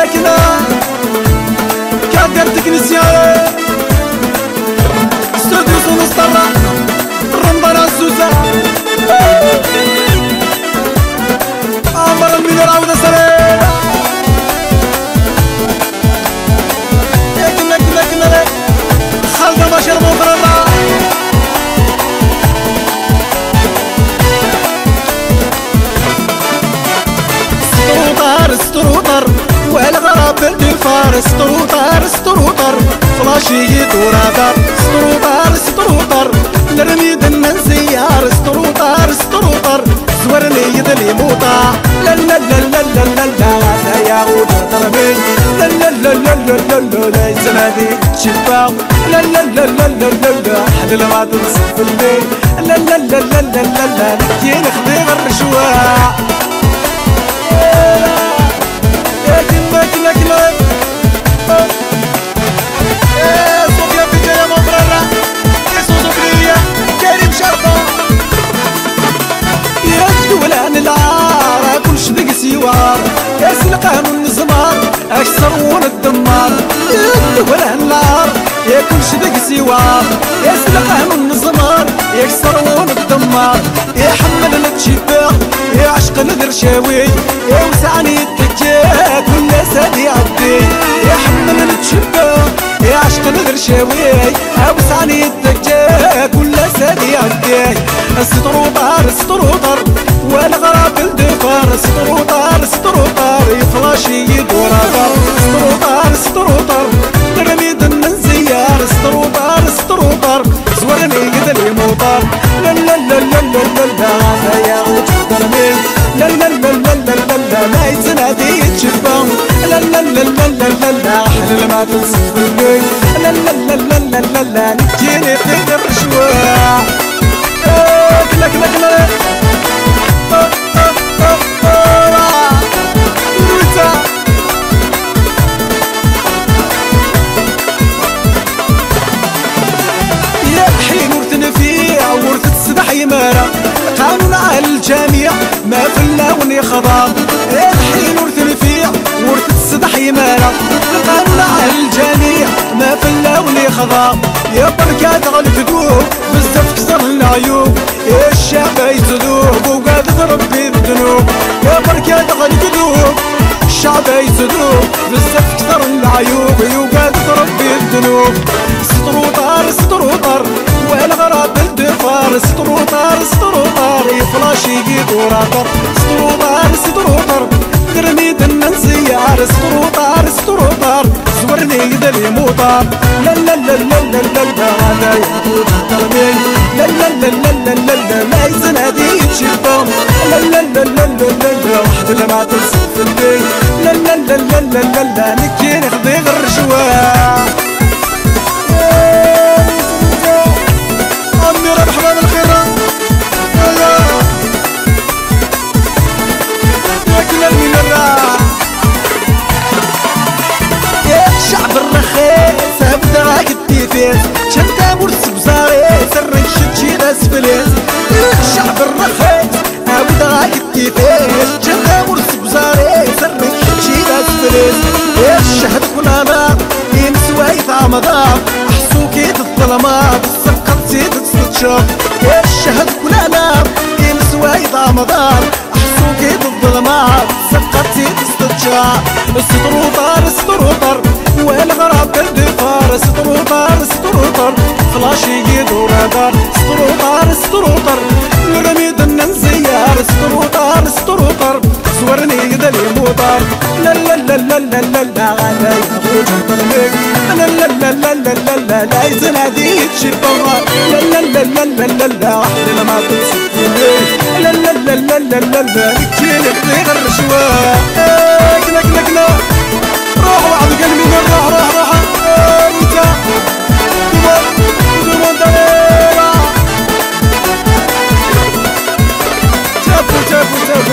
كنا كادر تكنيسيان استوديو سونسترا رمضان الزوزة عمر المنير عودة سلام كنا خالدة بشير مطرنا ستروطر والغراب بالدفار ستروطر فلاشي ورادار ستروطر نرميد النسيار ستروطر زورني يدلي موطا لا لا لا لا لا لا لا يا غودر ترمي لا لا لا لا لا لا لا يزنادي تشبع لا لا لا لا لا لا لا حد ما تنصف الليل لا لا لا لا لا لا لا كي نخدي غير الشواع كنا صوفيا بجاية مضررة يسوس برية كريم شرطة يردوا لان العار كلش ذق سيوار يسلقهم النزمار اكسرون الدمار يردوا لان العار كلش ذق سيوار يسلقهم النزمار يكسرون الدمار يحمل التشباق يا عشق الذرشاوي يوسعني التكاك ولا سادي عبدي يحمل التشباق يا عشق الذرشاوي يوسعني التكاك ولا سادي عبدي ستروطر والغراب الدفار ستروطر يفلاشي يدور ستروطر ترميد النزيار ستروطر زورني يدلي موطار لا لا لا لا لا لا يا غوتر مين لا لا لا لا لا لا لا يتنادي يتشبع لا لا لا لا لا لا حلل ما تنصف الليل لا لا لا لا لا لا لا نجيني تقدر شوية كلا قانون على الجميع ما في اللون خضار الحين ورث الفيع ورث الصدح يمارا قانون على الجميع ما في اللون خضار يا بركات غالكذوب بزاف كسر العيوب الشعب يتذوب وقاد ربي الذنوب يا بركات غالكذوب الشعب يتذوب بزاف كسر العيوب وقاد ربي الذنوب ستروطر والغراب الدفار ستروطر يفلاشي يدوراتر ستروطر ترميد النسيار ستروطر زورني يدلي موطار لا لا لا لا لا لا لا يا ترمي لا لا لا لا لا لا لا يزنادي يتشبع لا لا لا لا لا لا واحد لما تنصف الليل لا لا لا لا لا لا نكي نخدي غير شوية مرحبا بالخيرة يا كل المنرة يا شعب الرخيص ابدراك التيفيز شنتا مرس بزاري سرن شتشي ناس فليس يا شعب الرخيص ابدراك التيفيز شنتا مرس بزاري سرن شتشي ناس فليس يا الشهد كلنا يمسوي ثامضاب احسوكي الظلمات سقطتي يا الشهد كلنا يمسوي ضامضان احسوكي بالظلمات سقطتي تستجاب ستروطر والغراب بالدفار ستروطر فلاشي يدور دار ستروطر نرميد النزيار ستروطر زورني يدلي موطار لا لا لا لا لا لا لا لا لا لا لا لا لا لا لا لا يزنادي يتشبع لا لا لا لا لا لا لا واحد لما تنصف الليل لا لا لا لا لا لا لا نكيلك غير شوية كنا روح واحد قلبي من روح انت بدون دليل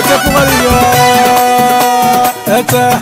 تابو غالية اتا